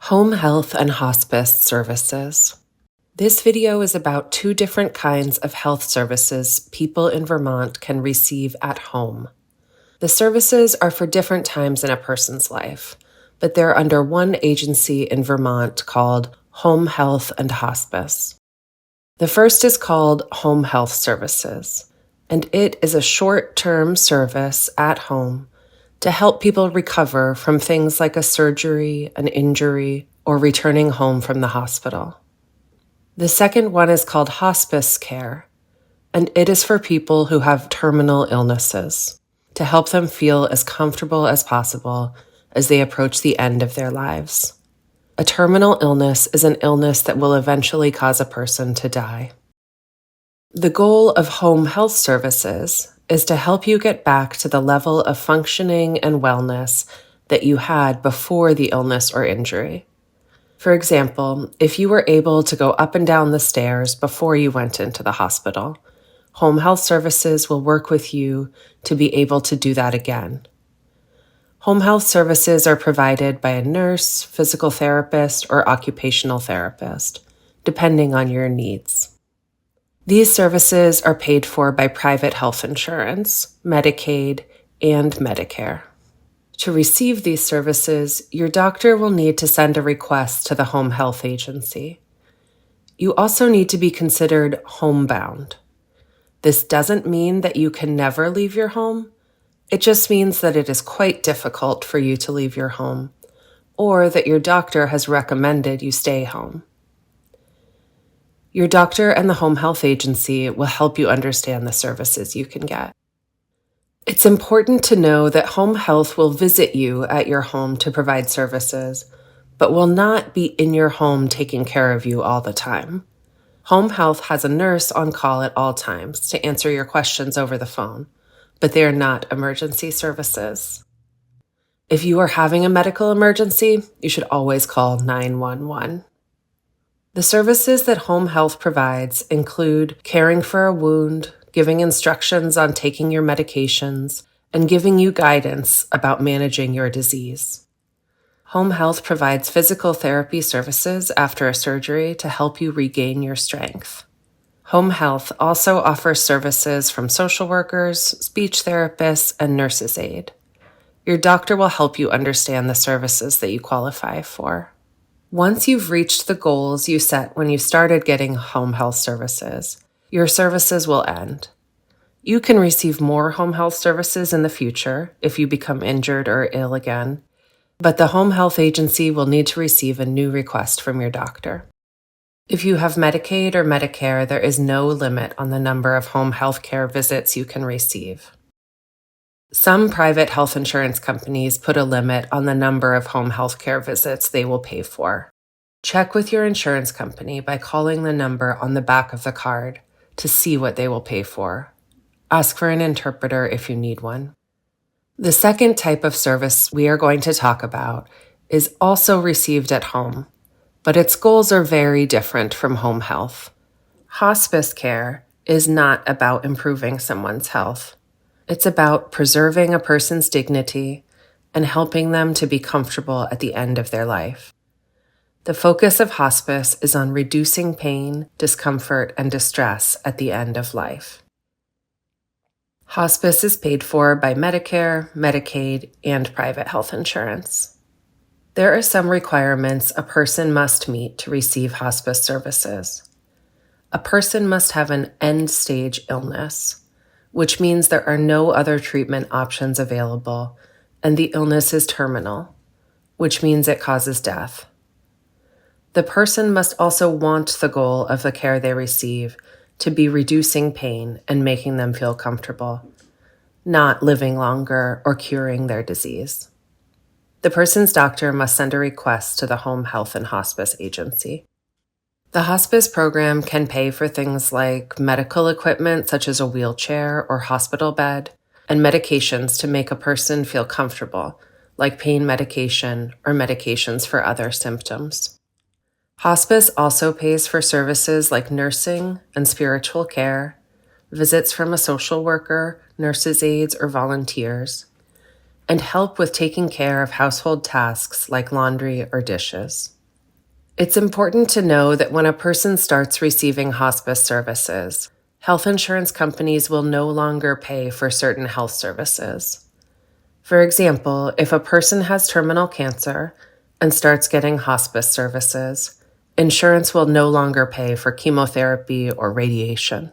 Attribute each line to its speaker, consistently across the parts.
Speaker 1: Home Health and Hospice Services. This video is about two different kinds of health services people in Vermont can receive at home. The services are for different times in a person's life, but they're under one agency in Vermont called Home Health and Hospice. The first is called Home Health Services, and it is a short-term service at home to help people recover from things like a surgery, an injury, or returning home from the hospital. The second one is called hospice care, and it is for people who have terminal illnesses to help them feel as comfortable as possible as they approach the end of their lives. A terminal illness is an illness that will eventually cause a person to die. The goal of home health services is to help you get back to the level of functioning and wellness that you had before the illness or injury. For example, if you were able to go up and down the stairs before you went into the hospital, home health services will work with you to be able to do that again. Home health services are provided by a nurse, physical therapist, or occupational therapist, depending on your needs. These services are paid for by private health insurance, Medicaid, and Medicare. To receive these services, your doctor will need to send a request to the home health agency. You also need to be considered homebound. This doesn't mean that you can never leave your home. It just means that it is quite difficult for you to leave your home, or that your doctor has recommended you stay home. Your doctor and the home health agency will help you understand the services you can get. It's important to know that home health will visit you at your home to provide services, but will not be in your home taking care of you all the time. Home health has a nurse on call at all times to answer your questions over the phone, but they are not emergency services. If you are having a medical emergency, you should always call 911. The services that home health provides include caring for a wound, giving instructions on taking your medications, and giving you guidance about managing your disease. Home health provides physical therapy services after a surgery to help you regain your strength. Home health also offers services from social workers, speech therapists, and nurses' aid. Your doctor will help you understand the services that you qualify for. Once you've reached the goals you set when you started getting home health services, your services will end. You can receive more home health services in the future if you become injured or ill again, but the home health agency will need to receive a new request from your doctor. If you have Medicaid or Medicare, there is no limit on the number of home health care visits you can receive. Some private health insurance companies put a limit on the number of home health care visits they will pay for. Check with your insurance company by calling the number on the back of the card to see what they will pay for. Ask for an interpreter if you need one. The second type of service we are going to talk about is also received at home, but its goals are very different from home health. Hospice care is not about improving someone's health. It's about preserving a person's dignity and helping them to be comfortable at the end of their life. The focus of hospice is on reducing pain, discomfort, and distress at the end of life. Hospice is paid for by Medicare, Medicaid, and private health insurance. There are some requirements a person must meet to receive hospice services. A person must have an end-stage illness, which means there are no other treatment options available, and the illness is terminal, which means it causes death. The person must also want the goal of the care they receive to be reducing pain and making them feel comfortable, not living longer or curing their disease. The person's doctor must send a request to the Home Health and Hospice Agency. The hospice program can pay for things like medical equipment such as a wheelchair or hospital bed, and medications to make a person feel comfortable, like pain medication or medications for other symptoms. Hospice also pays for services like nursing and spiritual care, visits from a social worker, nurses' aides, or volunteers, and help with taking care of household tasks like laundry or dishes. It's important to know that when a person starts receiving hospice services, health insurance companies will no longer pay for certain health services. For example, if a person has terminal cancer and starts getting hospice services, insurance will no longer pay for chemotherapy or radiation.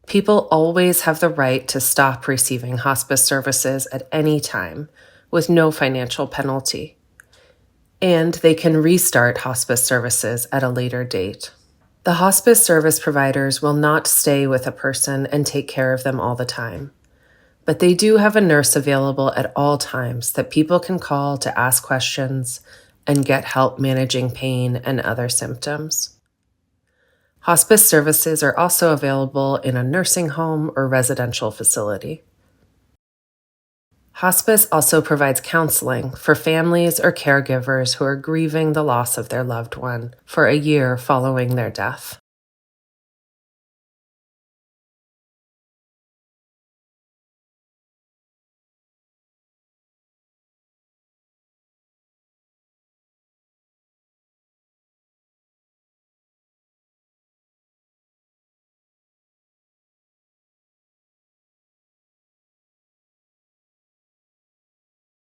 Speaker 1: People always have the right to stop receiving hospice services at any time with no financial penalty. And they can restart hospice services at a later date. The hospice service providers will not stay with a person and take care of them all the time, but they do have a nurse available at all times that people can call to ask questions and get help managing pain and other symptoms. Hospice services are also available in a nursing home or residential facility. Hospice also provides counseling for families or caregivers who are grieving the loss of their loved one for a year following their death.